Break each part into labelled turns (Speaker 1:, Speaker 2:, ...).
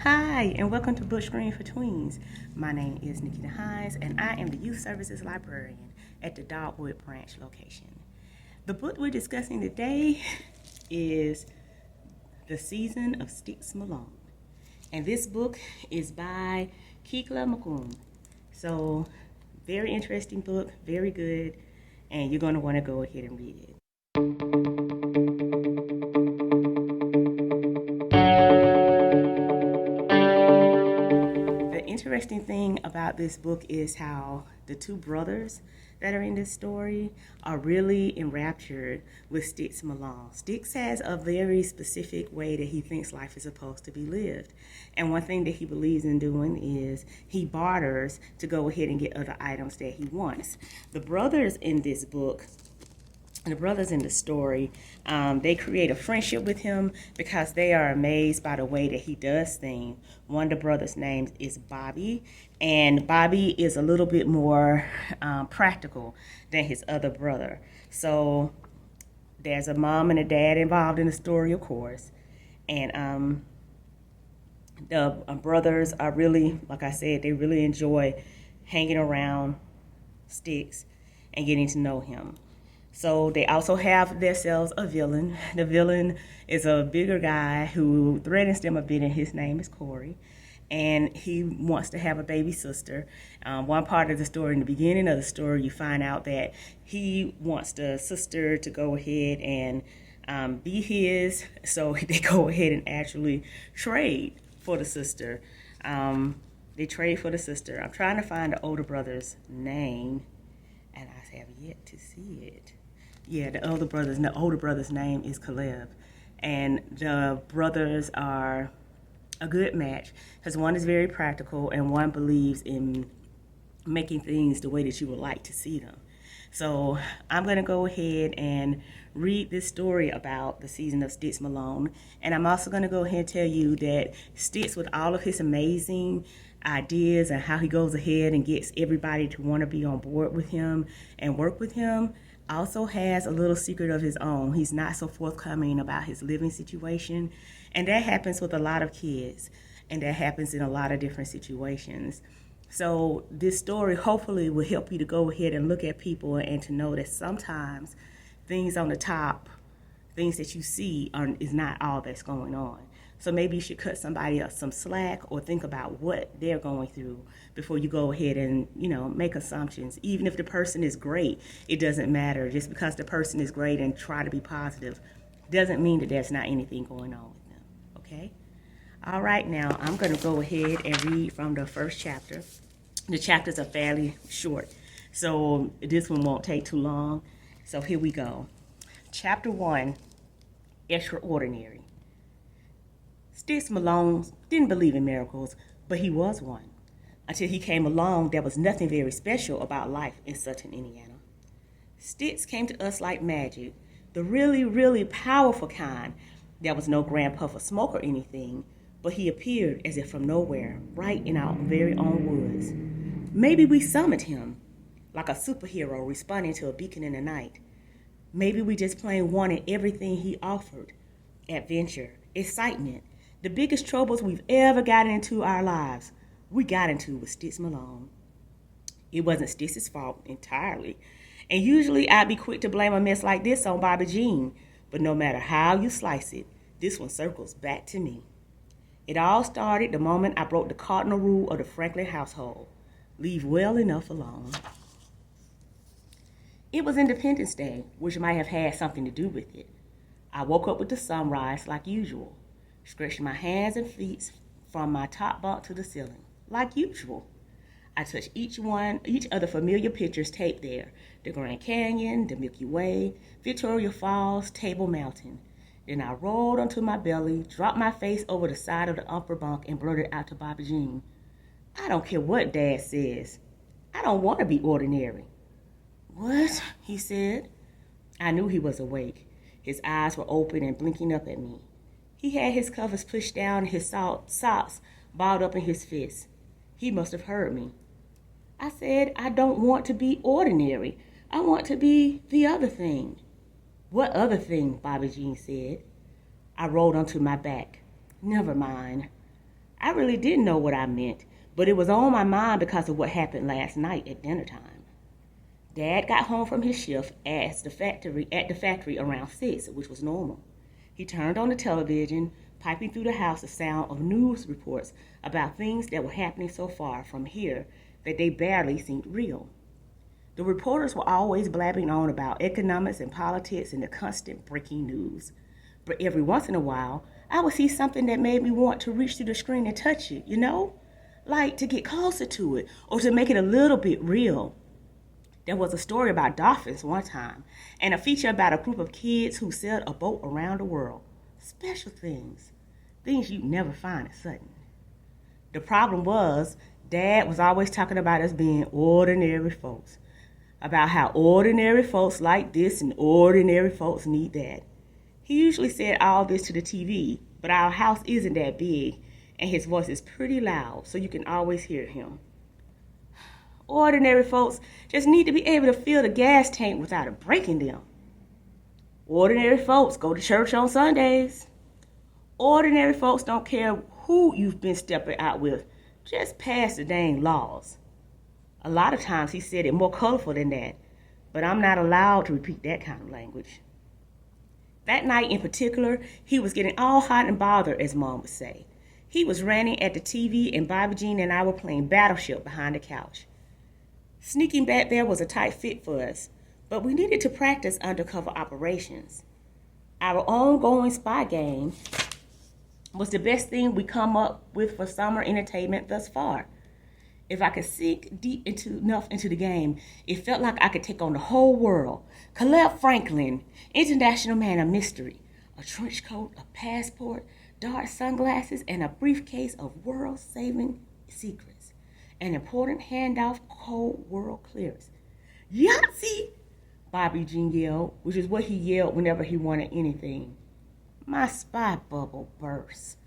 Speaker 1: Hi, and welcome to Book Screen for Tweens. My name is Nikita, and I am the Youth Services Librarian at the Dogwood Branch location. The book we're discussing today is The Season of Styx Malone. And this book is by Kekla Magoon. So, very interesting book, very good, and you're going to want to go ahead and read it. The interesting thing about this book is how the two brothers that are in this story are really enraptured with Styx Malone. Styx has a very specific way that he thinks life is supposed to be lived. And one thing that he believes in doing is he barters to go ahead and get other items that he wants. The brothers in this book, the brothers in the story, they create a friendship with him because they are amazed by the way that he does things. One of the brothers' names is Bobby, and Bobby is a little bit more practical than his other brother. So there's a mom and a dad involved in the story, of course, and the brothers are really, like I said, they really enjoy hanging around Styx and getting to know him. So they also have themselves a villain. The villain is a bigger guy who threatens them a bit, and his name is Corey. And he wants to have a baby sister. One part of the story, in the beginning of the story, you find out that he wants the sister to go ahead and be his. So they go ahead and actually trade for the sister. They trade for the sister. I'm trying to find the older brother's name, and I have yet to see it. Yeah, the older brother's name is Caleb. And the brothers are a good match because one is very practical and one believes in making things the way that you would like to see them. So I'm going to go ahead and read this story about the season of Styx Malone. And I'm also going to go ahead and tell you that Styx, with all of his amazing ideas and how he goes ahead and gets everybody to want to be on board with him and work with him, also has a little secret of his own. He's not so forthcoming about his living situation. And that happens with a lot of kids. And that happens in a lot of different situations. So this story hopefully will help you to go ahead and look at people and to know that sometimes things on the top, things that you see is not all that's going on. So maybe you should cut somebody else some slack or think about what they're going through before you go ahead and, make assumptions. Even if the person is great, it doesn't matter. Just because the person is great and try to be positive doesn't mean that there's not anything going on with them, okay? All right, now I'm going to go ahead and read from the first chapter. The chapters are fairly short, so this one won't take too long. So here we go. Chapter 1, Extraordinary. Styx Malone didn't believe in miracles, but he was one. Until he came along, there was nothing very special about life in Sutton, Indiana. Styx came to us like magic, the really, really powerful kind. There was no grand puff of smoke or anything, but he appeared as if from nowhere, right in our very own woods. Maybe we summoned him, like a superhero responding to a beacon in the night. Maybe we just plain wanted everything he offered. Adventure, excitement, the biggest troubles we've ever gotten into our lives, we got into with Styx Malone. It wasn't Styx's fault entirely. And usually I'd be quick to blame a mess like this on Bobby Jean, but no matter how you slice it, this one circles back to me. It all started the moment I broke the cardinal rule of the Franklin household. Leave well enough alone. It was Independence Day, which might have had something to do with it. I woke up with the sunrise like usual, stretched my hands and feet from my top bunk to the ceiling, like usual. I touched each of the familiar pictures taped there, the Grand Canyon, the Milky Way, Victoria Falls, Table Mountain. Then I rolled onto my belly, dropped my face over the side of the upper bunk, and blurted out to Bobby Jean, "I don't care what Dad says. I don't want to be ordinary." "What?" he said. I knew he was awake. His eyes were open and blinking up at me. He had his covers pushed down and his socks balled up in his fists. He must have heard me. I said, "I don't want to be ordinary. I want to be the other thing." "What other thing?" Bobby Jean said. I rolled onto my back. "Never mind." I really didn't know what I meant, but it was on my mind because of what happened last night at dinner time. Dad got home from his shift at the factory around 6, which was normal. He turned on the television, piping through the house the sound of news reports about things that were happening so far from here that they barely seemed real. The reporters were always blabbing on about economics and politics and the constant breaking news. But every once in a while, I would see something that made me want to reach through the screen and touch it, like to get closer to it or to make it a little bit real. There was a story about dolphins one time and a feature about a group of kids who sailed a boat around the world. Special things you'd never find at Sutton. The problem was, Dad was always talking about us being ordinary folks, about how ordinary folks like this and ordinary folks need that. He usually said all this to the TV, but our house isn't that big, and his voice is pretty loud, so you can always hear him. Ordinary folks just need to be able to fill the gas tank without it breaking them. Ordinary folks go to church on Sundays. Ordinary folks don't care who you've been stepping out with, just pass the dang laws. A lot of times he said it more colorful than that, but I'm not allowed to repeat that kind of language. That night in particular, he was getting all hot and bothered, as Mom would say. He was ranting at the TV, and Bobby Jean and I were playing Battleship behind the couch. Sneaking back there was a tight fit for us, but we needed to practice undercover operations. Our ongoing spy game was the best thing we come up with for summer entertainment thus far. If I could sink deep enough into the game, it felt like I could take on the whole world. Caleb Franklin, international man of mystery, a trench coat, a passport, dark sunglasses, and a briefcase of world-saving secrets. An important handoff cold world clearance. Yahtzee! Bobby Jean yelled, which is what he yelled whenever he wanted anything. My spy bubble burst.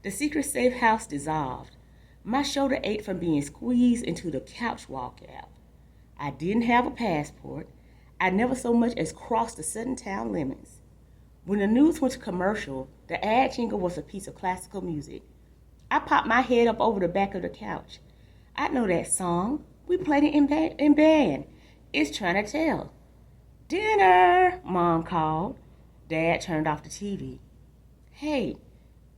Speaker 1: The secret safe house dissolved. My shoulder ached from being squeezed into the couch wall gap. I didn't have a passport. I never so much as crossed the Sutton town limits. When the news went to commercial, the ad jingle was a piece of classical music. I popped my head up over the back of the couch. I know that song. We played it in band. It's trying to tell. Dinner, Mom called. Dad turned off the TV. Hey,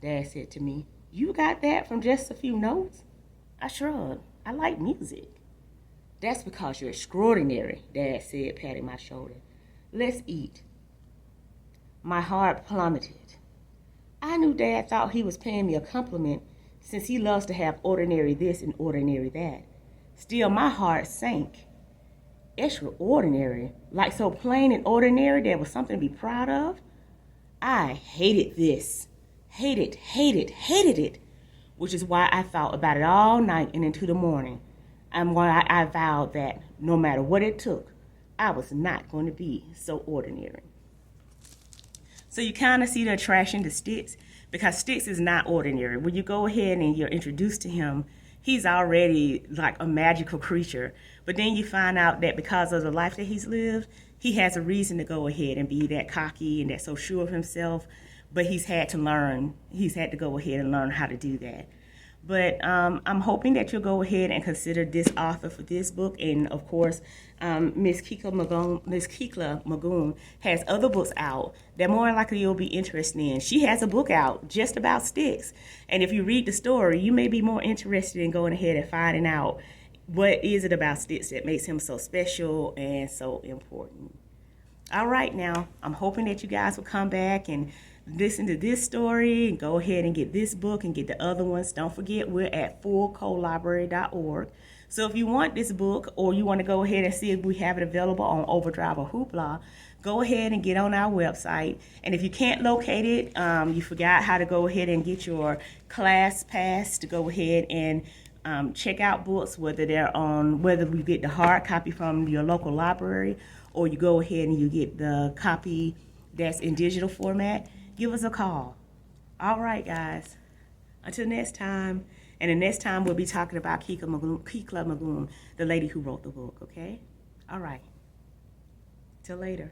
Speaker 1: Dad said to me, you got that from just a few notes? I shrugged. I like music. That's because you're extraordinary, Dad said, patting my shoulder. Let's eat. My heart plummeted. I knew Dad thought he was paying me a compliment since he loves to have ordinary this and ordinary that. Still, my heart sank. Extraordinary, like so plain and ordinary there was something to be proud of? I hated this. Hated it. Which is why I thought about it all night and into the morning. And why I vowed that no matter what it took, I was not going to be so ordinary. So you kind of see the attraction to Styx, because Styx is not ordinary. When you go ahead and you're introduced to him, he's already like a magical creature. But then you find out that because of the life that he's lived, he has a reason to go ahead and be that cocky and that so sure of himself. But he's had to go ahead and learn how to do that. But I'm hoping that you'll go ahead and consider this author for this book. And of course, Miss Kekla Magoon has other books out that more than likely you'll be interested in. She has a book out just about Styx. And if you read the story, you may be more interested in going ahead and finding out what is it about Styx that makes him so special and so important. All right, now, I'm hoping that you guys will come back and listen to this story and go ahead and get this book and get the other ones. Don't forget, we're at fulcolibrary.org. So if you want this book or you want to go ahead and see if we have it available on Overdrive or Hoopla, go ahead and get on our website. And if you can't locate it, you forgot how to go ahead and get your class pass to go ahead and check out books, whether we get the hard copy from your local library or you go ahead and you get the copy that's in digital format, give us a call. All right, guys. Until next time. And the next time we'll be talking about Kekla Magoon, the lady who wrote the book, okay? All right. Till later.